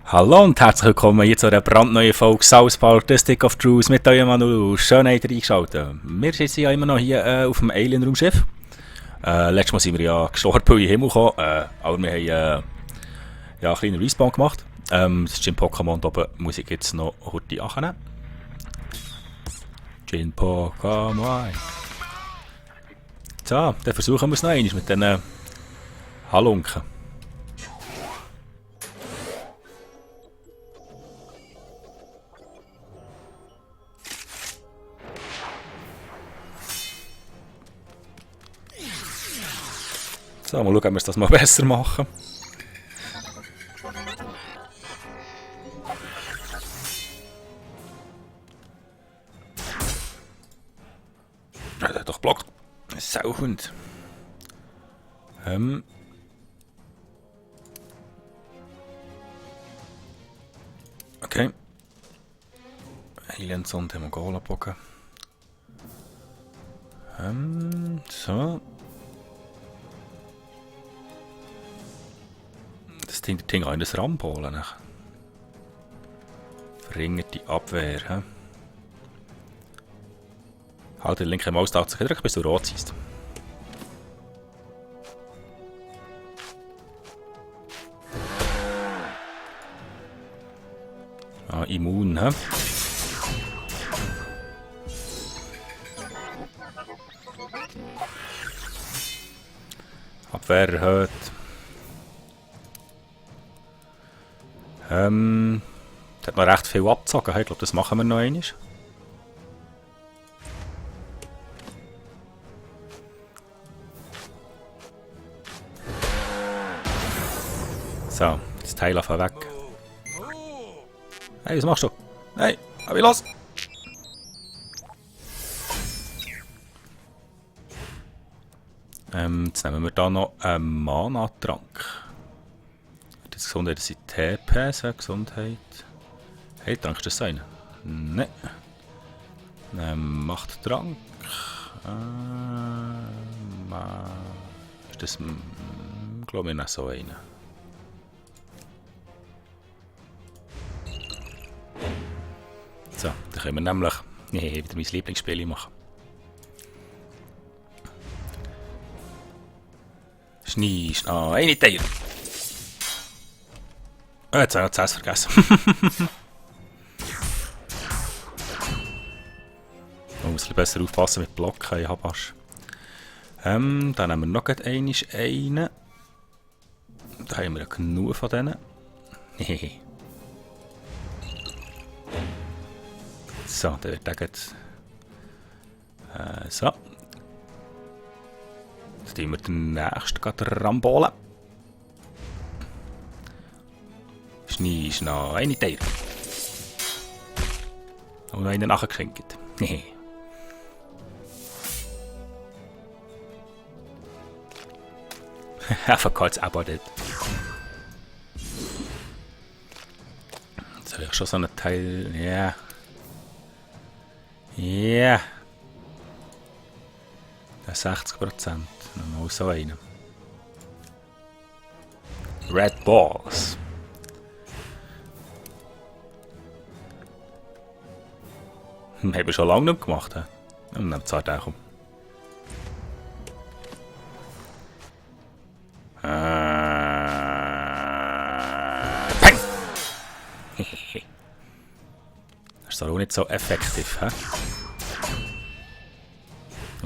Hallo und herzlich willkommen hier zu einer brandneuen Folge South Park, The Stick of Truth mit eurem Manu. Schön, habt ihr eingeschaltet. Wir sitzen ja immer noch hier auf dem Alien-Raumschiff. Letztes Mal sind wir ja gestorben, weil in den Himmel kamen, aber wir haben ja, einen kleinen Respawn gemacht. Das ist Jin Pokémon, oben muss ich jetzt noch heute annehmen. Jin Pokémon. So, dann versuchen wir es noch einmal mit diesen Halunken. So, mal schauen, ob wir das mal besser machen. Der hat doch blockt. Sauhund. Okay. Aliens und Mongolenbogen. So. Das Ding auch in das Rambolen. Verringert die Abwehr. He? Halt den linken Maustaste gedrückt, bis du rot siehst. Ah, immun, hä? Abwehr erhöht. Das hat noch recht viel abgezogen. Ich glaube, das machen wir noch einmal. So, das Teil auf weg. Hey, was machst du? Hey, hab ich los! Jetzt nehmen wir da noch einen Mana-Trank. Das Gesundheit sind TP, so Gesundheit. Hey, Trank ist das sein? Nein. Machttrank. Ist das. Glaube ich nicht so einen. So, dann können wir nämlich wieder mein Lieblingsspiel machen. Schnee, eine Teil. Jetzt habe ich das vergessen. Man muss ein bisschen besser aufpassen mit Blocken, ich habe dann nehmen wir noch einen. Da haben wir ja genug von denen. So, der wird jetzt. So. Jetzt tun wir den nächsten gerade rambolen. Schnee, eine Teil. Und noch einen nachgeschenkt. I forgot about it. Jetzt habe ich schon so einen Teil. Ja. Ja. 60%. Nochmal so einen. Red Balls. Haben wir schon lange nicht gemacht. Und dann zahlt auch um. Peng! Das ist auch nicht so effektiv. He?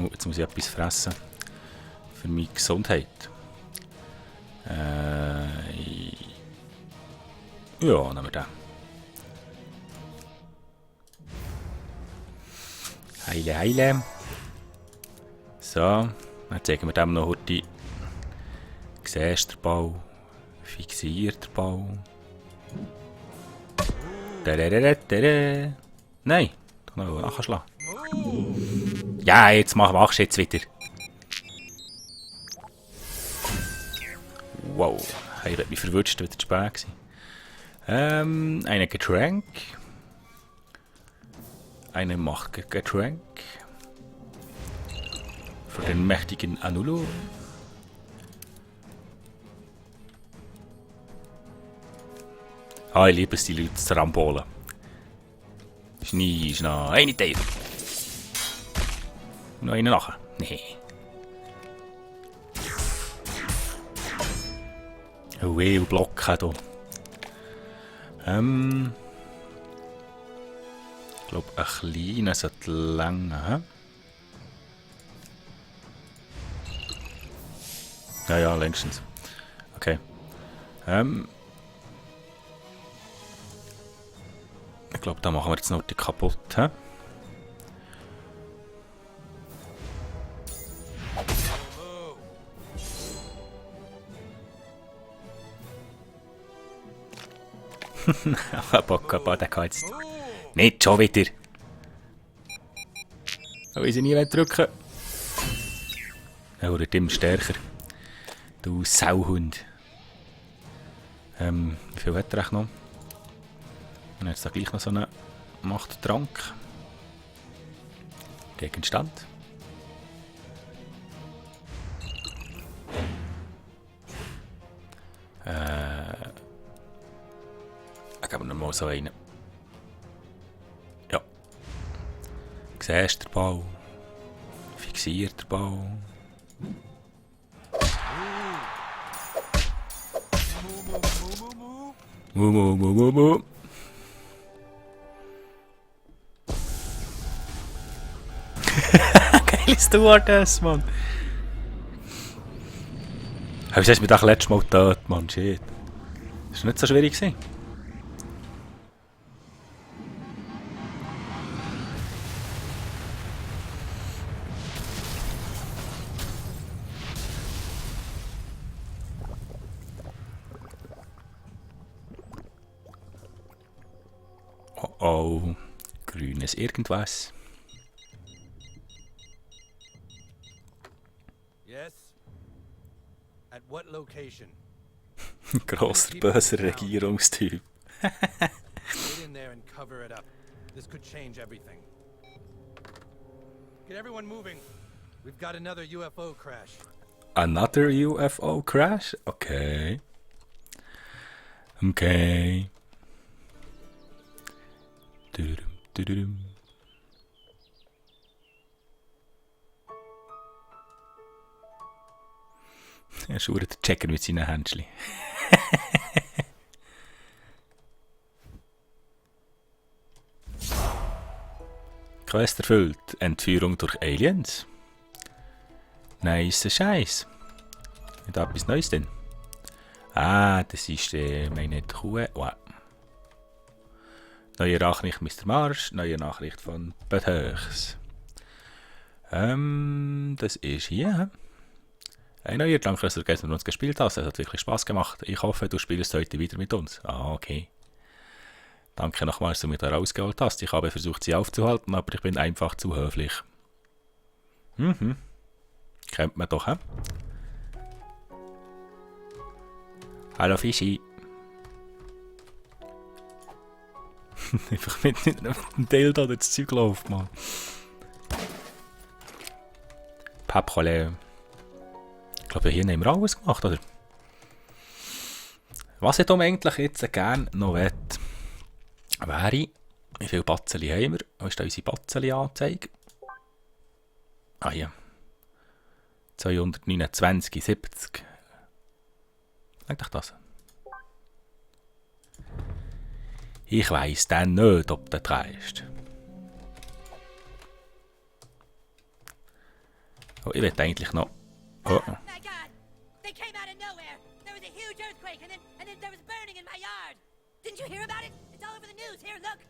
Oh, jetzt muss ich etwas fressen. Für meine Gesundheit. Ja, nehmen wir den. Heile. So, dann zeigen wir dem noch heute. Siehst du den Ball? Fixiert den Ball. Nein, doch noch nachschlagen. Ja, jetzt machst du jetzt wieder. Wow, ich werde mich verwünscht, wieder zu spät gewesen. Ein Getränk. Eine Machtgetränk. Für den mächtigen Anulo. Ah, ich liebe es, die Leute zu rambolen. Schnee, Schnee, eine Teil. Noch einen nachher. Nee. Oh, Blocken hier. Ich glaube, ein kleiner sollte länger. Ja, längstens. Okay. Ich glaube, da machen wir jetzt noch die kaputt. He? Bock, der kann jetzt. Nicht schon wieder! Da will ich nie drücken. Ja, oder immer stärker. Du Sauhund. Wie viel hat er noch? Und jetzt da gleich noch so einen Machttrank. Gegenstand. Ich gebe noch mal so einen. Ja. Siehst du den Ball? Fixiert den Ball. Mu. Geile Stewardess, Mann. Hast du mich doch letztes Mal getötet, Mann? Shit. Das war nicht so schwierig gewesen. Oh, grünes irgendwas. Yes. At what location? Grosser, böser Regierungstyp. Get in there and cover it up. This could change everything. Get everyone moving. We've got another UFO crash. Another UFO crash? Okay. Okay. Dudum. Er schaut den Checker mit seinen Händchen. Quest erfüllt. Entführung durch Aliens. Nice Scheiß. Hat etwas Neues denn? Ah, das ist meine Kuh. Wow. Neue Nachricht Mr. Marsh, neue Nachricht von Bethöchs. Das ist hier. Ein neuer, danke, dass du gestern mit uns gespielt hast. Es hat wirklich Spaß gemacht. Ich hoffe, du spielst heute wieder mit uns. Ah, okay. Danke nochmals, dass du mich da rausgeholt hast. Ich habe versucht, sie aufzuhalten, aber ich bin einfach zu höflich. Kennt man doch, hä? Hallo Fischi. Einfach mit einem Dildo das Zeug läuft, Mann. Papcholle. Ich glaube, hier haben wir alles gemacht, oder? Was ich eigentlich jetzt gerne noch will, wäre, wie viele Batzeli haben wir? Wo ist da unsere Batzeli-Anzeige? Ah, hier. 229,70. Eigentlich das. Ich weiss dann nicht, ob du das reicht. Oh, ich will eigentlich noch... Oh. My God! They came out of nowhere! There was a huge earthquake and then there was burning in my yard! Didn't you hear about it? It's all over the news. Here, look!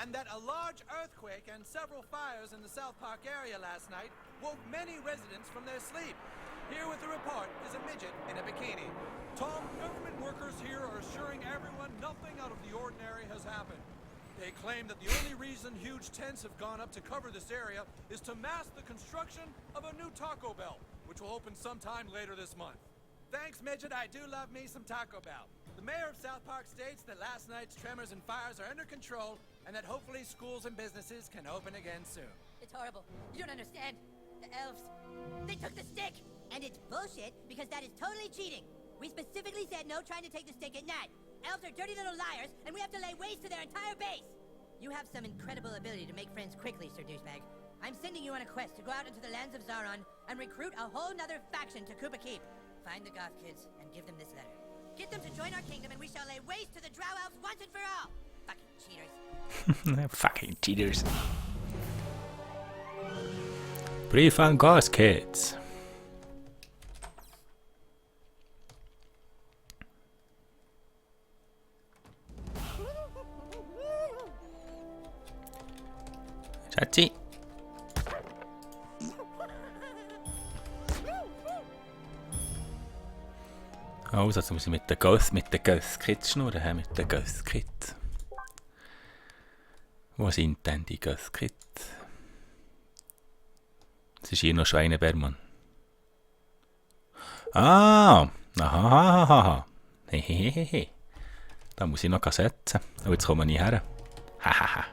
And that a large earthquake and several fires in the South Park area last night woke many residents from their sleep. Here with the report is a midget in a bikini. Tom, government workers here are assuring everyone nothing out of the ordinary has happened. They claim that the only reason huge tents have gone up to cover this area is to mask the construction of a new Taco Bell, which will open sometime later this month. Thanks, midget. I do love me some Taco Bell. The mayor of South Park states that last night's tremors and fires are under control and that hopefully schools and businesses can open again soon. It's horrible. You don't understand. The elves, they took the stick! And it's bullshit because that is totally cheating. We specifically said no trying to take the stick at night. elves are dirty little liars, and we have to lay waste to their entire base. You have some incredible ability to make friends quickly, Sir Douchebag. I'm sending you on a quest to go out into the lands of Zaron and recruit a whole nother faction to Koopa Keep. Find the Goth kids and give them this letter. Get them to join our kingdom and we shall lay waste to the Drow Elves once and for all. Fucking cheaters. Fucking cheaters. Brief an Goth Kids. Schatzi. Also, jetzt muss ich mit den Ghost Kids schnurren, he? Mit den Ghost Kids. Wo sind denn die Ghost Kids? Es ist hier noch Schweinebärmann. Ah! Aha. Hehehehe. Da muss ich noch setzen. Oh, jetzt kommen wir nicht her. Hahaha.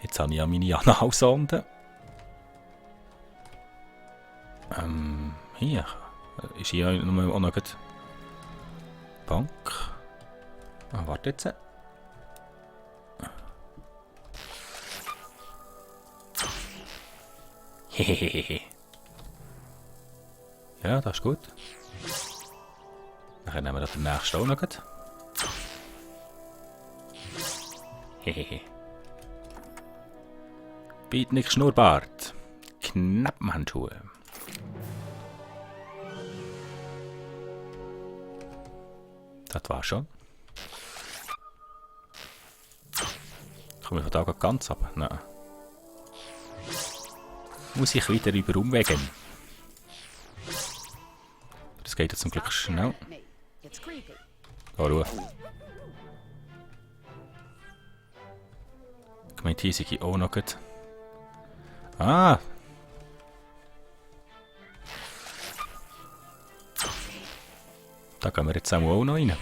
Jetzt habe ich ja meine Analsonde. Hier. Ist hier auch noch eine Bank? Ah, warte jetzt. Hehehehe. Ja, das ist gut. Dann nehmen wir den nächsten auch noch. Hehehe. Beatnik Schnurrbart. Knappenhandschuhe. Das war schon. Kommen wir von da ganz ab? Nein. Muss ich wieder über Umwegen. Das geht jetzt zum Glück schnell. Da ruhe. Gemeint hier sind auch noch gut. Ah! Da gehen wir jetzt auch noch rein.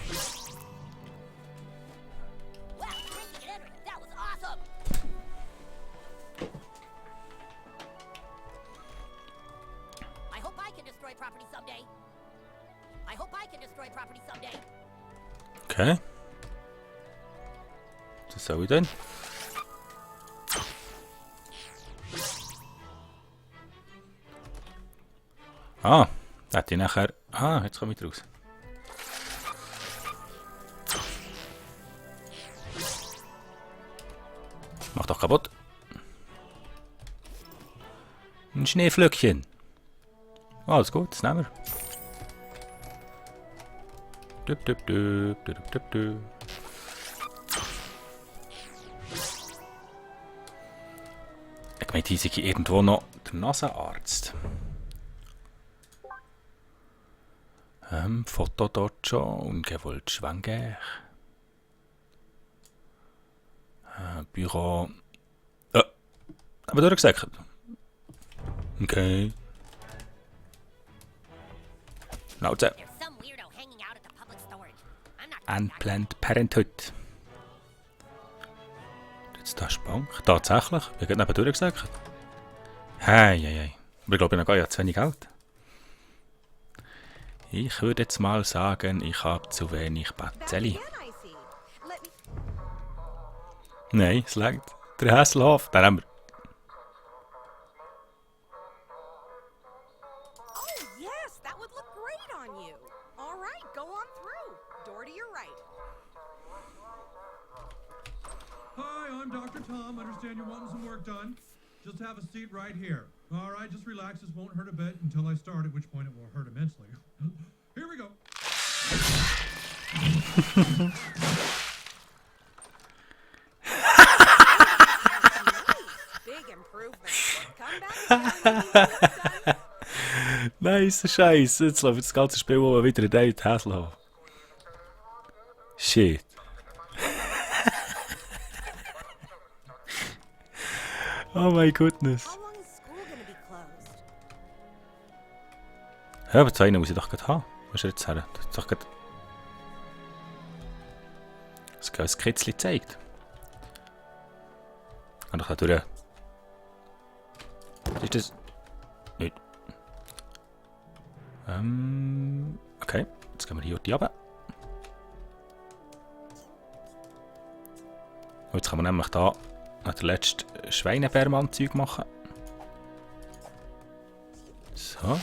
Okay. Was soll ich denn? Ah, da hat ich nachher... Ah, jetzt komme ich raus. Mach doch kaputt. Ein Schneeflöckchen. Alles gut, das nehmen wir. Ich meine, hier ist irgendwo noch der Nasenarzt. Fotodojo, ungewollt schwanger. Büro. Aber durchgesagt. Okay. Schnauze. Unplanned Parenthood. Jetzt da ist die Bank. Tatsächlich. Wir gehen neben durchgesagt. Hey. Aber ich glaube, ich habe ja zu wenig Geld. Ich würde jetzt mal sagen, ich habe zu wenig Batzeli. Nein, es langt. Der Hasselhoff, den haben wir. Oh, yes, that would look great on you. All right, go on through. Door to your right. Hi, I'm Dr. Tom. Understand you're wanting some work done. Just have a seat right here. All right, just relax. This won't hurt a bit until I start, at which point it will hurt immensely. Here we go. Big improvement. Come back. Nice Scheiße. Jetzt läuft das ganze Spiel wo wieder David Hasselhoff. Shit. Oh my goodness. How long is school gonna be closed? Ja, aber zwei muss ich doch gerade haben. Was ist jetzt her? Das ist doch gerade... Das Kitzli zeigt. Kann doch da durch. Was ist das? Nicht. Okay, jetzt gehen wir hier runter. Und jetzt kann man nämlich hier noch den letzten Schweinebärmanzug machen. So.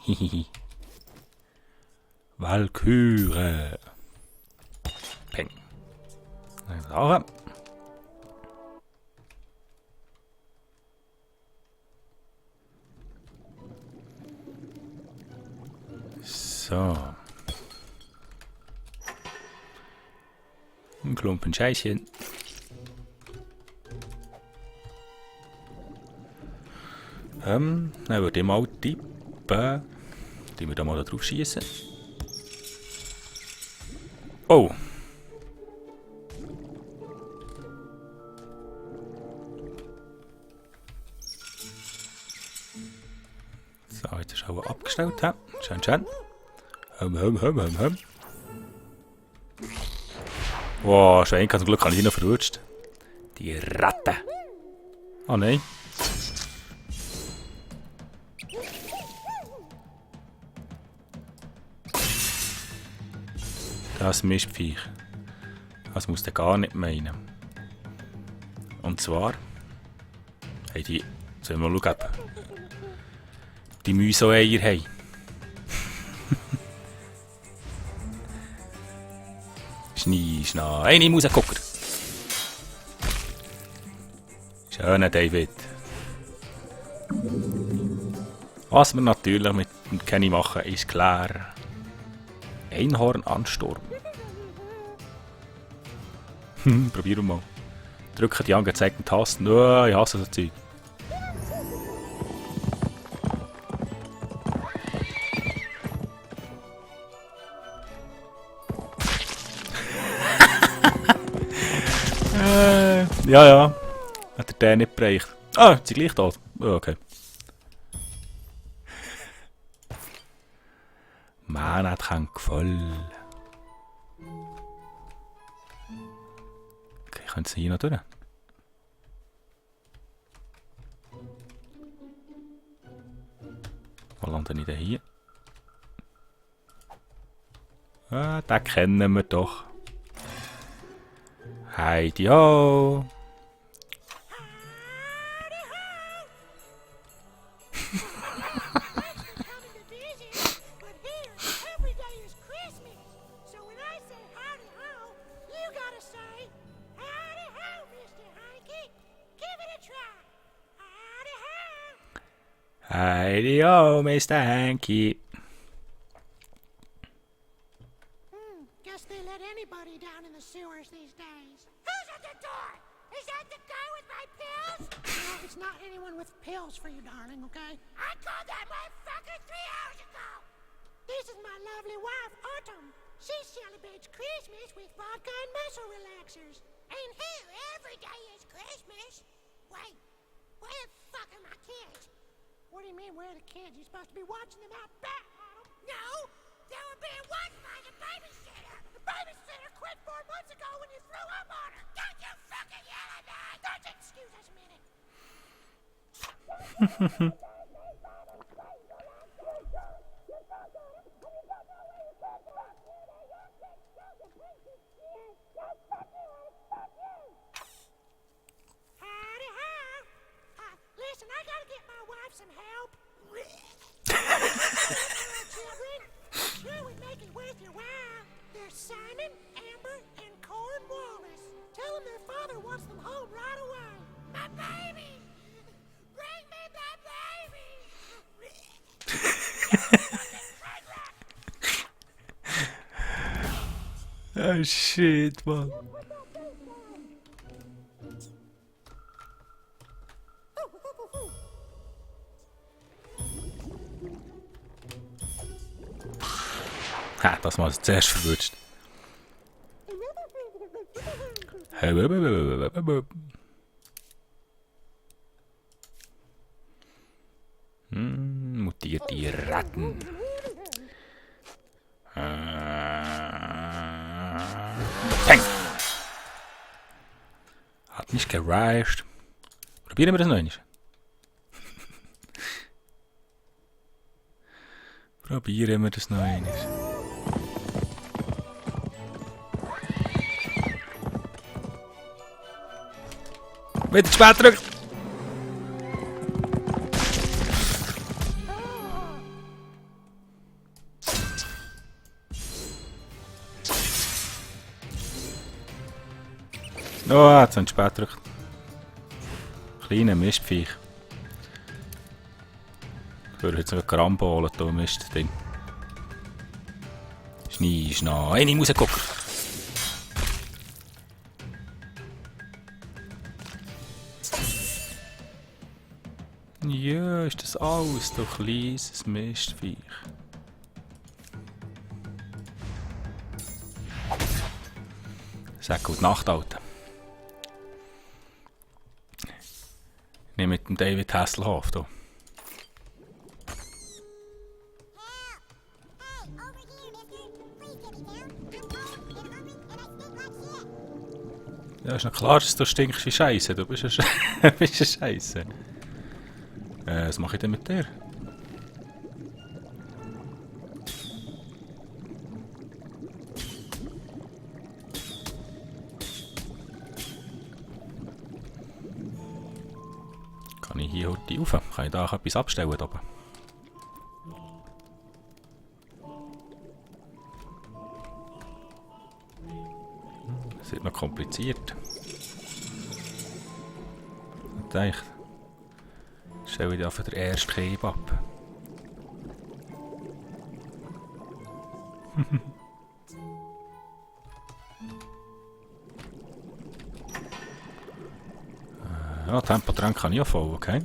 Hihihi. Walküre. Peng. Dann so. Ein Klumpen Scheißchen. Dann würde ich mal tippen. Die wir da mal drauf schießen. Oh! So, jetzt ist auch abgestellt. Schön, schön. Wow, Schwein, zum Glück habe ich ihn noch verrutscht. Die Ratte. Oh nein. Das Mistviech. Das muss der gar nicht meinen. Und zwar... Hey, die... Sollen wir mal schauen, ob die Mäuse Eier haben. Schnee. Eine Mausgucker. Schöner David. Was wir natürlich mit dem Kenny machen, ist klar. Einhornansturm. Probieren wir mal. Drücken die angezeigten Tasten. Oh, ich hasse das Zeug. Ja. Hat der nicht bereicht. Ah, sie gleich da. Oh, okay. Man hat voll. Okay, können Sie hier noch durch? Wo lande ich denn hier? Ah, den kennen wir doch. Heidi ho! Heidi ho, Mr. Hanky. Guess they let anybody down in the sewers these days. Who's at the door? Is that the guy with my pills? No, it's not anyone with pills for you, darling, okay? I called that motherfucker 3 hours ago. This is my lovely wife, Autumn. She celebrates Christmas with vodka and muscle relaxers. And here, every day is Christmas. Wait, where the fuck are my kids? What do you mean, where are the kids? You're supposed to be watching them out back, Autumn. No, they were being watched by the babysitter. The babysitter quit 4 months ago when you threw up on her. Don't you fucking yell at me! Don't you excuse us a minute. Howdy ho! Listen, I gotta get my wife some help. Children, sure would make it worth your while. There's Simon, Amber, and Cornwallis. Tell them their father wants them home right away. My baby! Bring me my baby! Oh shit, man. Ha, das mal zuerst verwünscht. Mutierte Ratten. Peng! Hat nicht gereicht. Probieren wir das noch einmal. Probieren wir das noch einmal. Wieder zu spät drücken! Oh, jetzt haben sie spät gedrückt. Kleiner Mistviech. Ich würde jetzt noch Karambolen da Mistding. Schnee, Schnee. Hey, ich muss gucken. Ja, ist das alles, du kleines Mistviech. Sag gute Nacht, Alter. Nicht mit dem David Hasselhoff hier. Ja, ist noch klar, dass du stinkst wie Scheiße. Du bist ein bist Scheiße. Was mache ich denn mit dir? Kann ich hier heute rauf? Kann ich da auch etwas abstellen oben? Das wird noch kompliziert. Ich denke, stelle ich einfach den ersten Keb ab. Ja, Tempotrank kann ich auch voll, okay.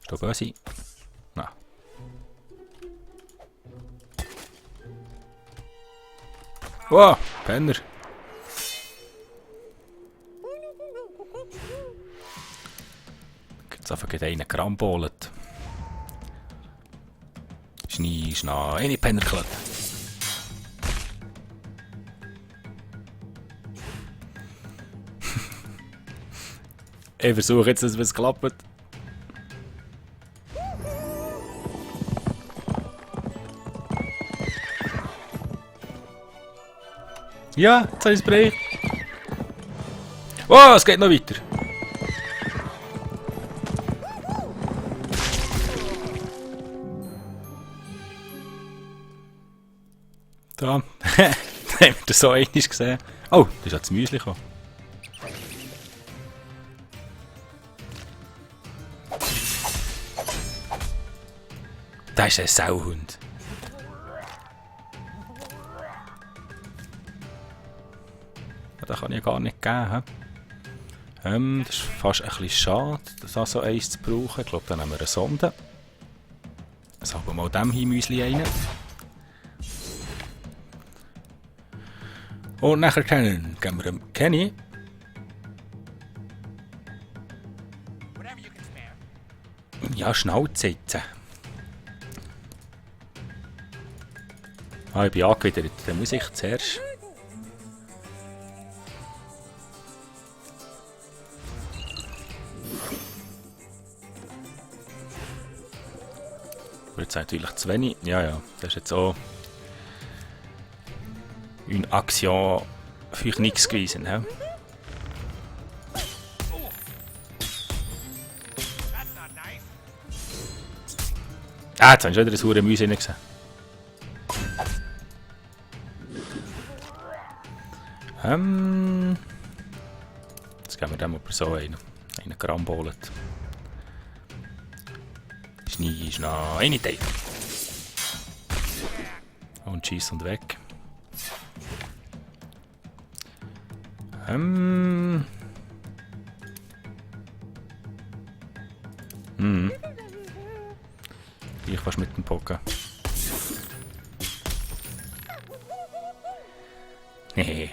Ist da böse? Nein. Wow, Penner. Jetzt einfach einen Karambolet. Schnee, Schnee, eine Pennerklöte. Ich versuche jetzt, dass es klappt. Ja, jetzt habe ich es bereicht. Oh, es geht noch weiter. Da. Haben wir das so einmal gesehen. Oh, da ist ja das Müsli gekommen. Das ist ein Sauhund. Den kann ich gar nicht geben. Das ist fast ein bisschen schade, das so eins zu brauchen. Ich glaube, dann nehmen wir eine Sonde. Sagen wir mal dem hier Müsli rein. Und nachher geben wir dem Kenny. Ja, Schnauze jetzt. Ah, ich bin angewidert. Dann muss ich zuerst... Jetzt natürlich zu wenig. Ja, ja, das ist jetzt auch... Une Action für nichts gewesen. He? Ah, jetzt habe ich wieder ein saures Müsli gesehen. Jetzt geben wir dem aber so einen Karambolet. Schnee, Schnee, eine Teil. Und schieß und weg. Ich fast mit dem Poker. Hehe.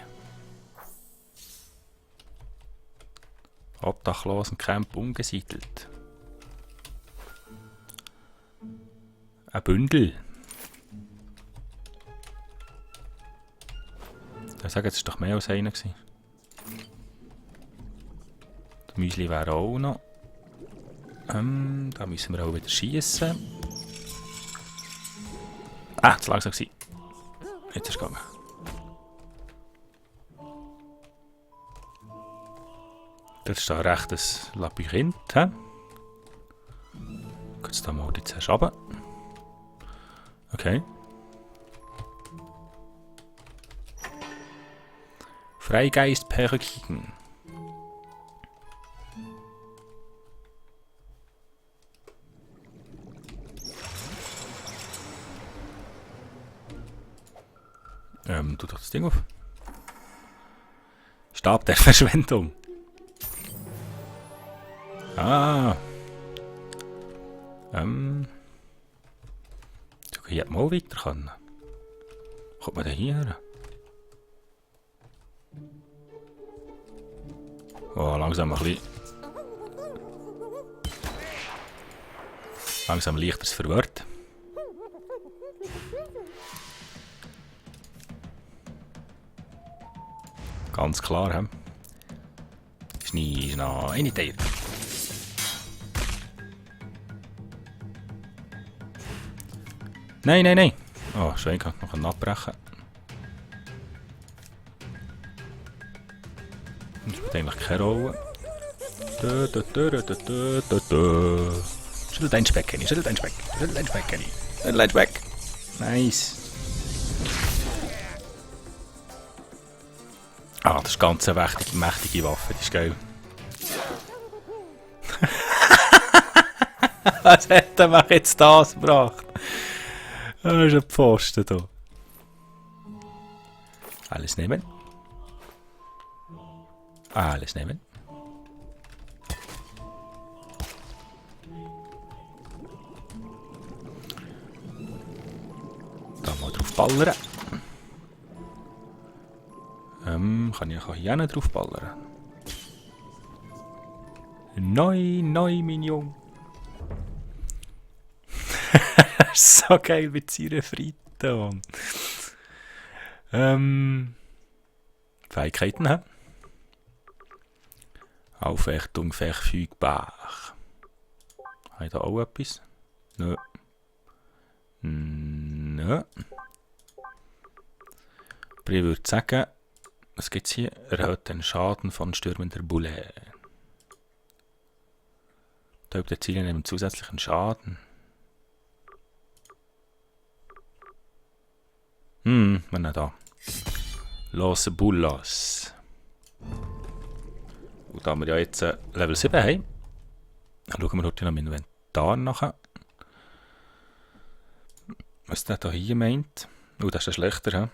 Obdachlosencamp umgesiedelt. Ein Bündel. Ich sage, jetzt war doch mehr als einer gewesen. Das Müsli wäre auch noch. Da müssen wir auch wieder schießen. Ah, zu langsam gewesen. Jetzt ist es gegangen. Das ist da recht ein Labyrinth. He? Jetzt da mal die zuerst runter. Okay. Freigeist Perückigen. Tu doch das Ding auf. Stab der Verschwendung. Ah. So hier mal weiter können. Kommt man da hier her? Oh, langsam ein bisschen. Langsam leichter verwirrt. Ganz klar, hè? Ist noch eine Teil. Nein, nein, nein. Oh, Schwein kann noch abbrechen. Das spielt eigentlich keine Rolle. Schüttelt ein Speck, Kenny. Schüttelt ein Speck. Schüttelt ein Speck, Kenny. Schüttelt ein Speck. Nice. Ah, das ist ganz eine mächtige Waffe. Die ist geil. Was hat er jetzt das gebracht? Das ist ein Pfosten hier. Alles nehmen. Alles nehmen. Da mal drauf ballern. Kann ich auch hier drauf ballern? Nein, mein Junge. So geil mit seiner Fritte. Fähigkeiten haben. Aufwertung verfügbar. Habe ich da auch etwas? Nö. Nö. Aber ich würde sagen, was gibt es hier? Erhöht den Schaden von stürmender Bulle. Täubt der Ziele nehmen zusätzlichen Schaden. Wenn er da. Los Bullos. Und da wir ja jetzt Level 7 haben, dann schauen wir heute noch im Inventar nachher. Was der da hier meint. Oh, das ist ja schlechter, he?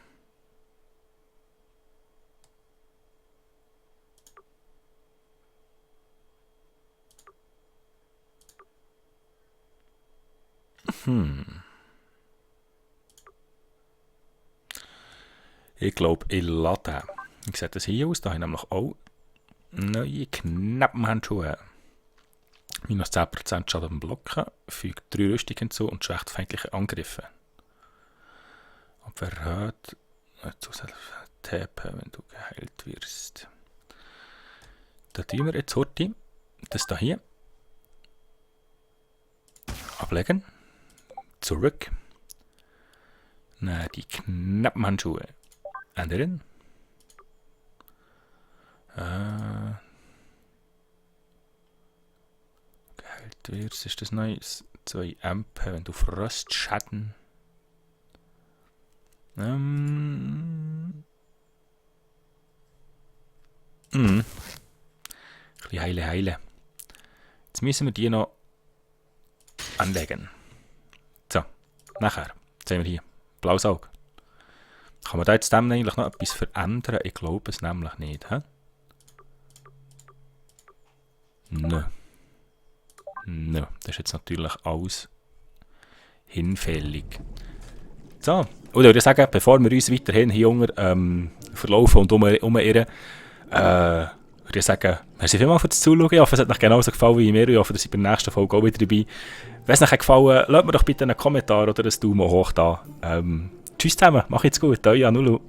Ich glaube, ich lade. Wie sieht das hier aus? Da habe ich nämlich auch neue Knappenhandschuhe. Minus 10% Schaden beim Blocken, fügt 3 Rüstung hinzu und schwächt feindliche Angriffe. Abwehr erhöht, zusätzlich TP, wenn du geheilt wirst. Da tun wir jetzt heute das da hier ablegen. Zurück. Na, die Knappenhandschuhe ändern. Geheilt wirst, ist das neu? 2 MP, wenn du Frostschaden. Ein bisschen heile. Jetzt müssen wir die noch anlegen. So, nachher. Jetzt sehen wir hier. Blaues Auge. Kann man da jetzt dem eigentlich noch etwas verändern? Ich glaube es nämlich nicht. He? Nö. Das ist jetzt natürlich alles hinfällig. So, und ich würde sagen, bevor wir uns weiterhin hier unten verlaufen und umirren, würde ich sagen, merci vielmals fürs Zuschauen. Ich hoffe, es hat euch genauso gefallen wie mir. Ich hoffe, dass ihr bei der nächsten Folge auch wieder dabei. Wenn es euch gefallen hat, lasst mir doch bitte einen Kommentar oder einen Daumen hoch da. Tschüss zusammen, macht's gut, euer Nulu.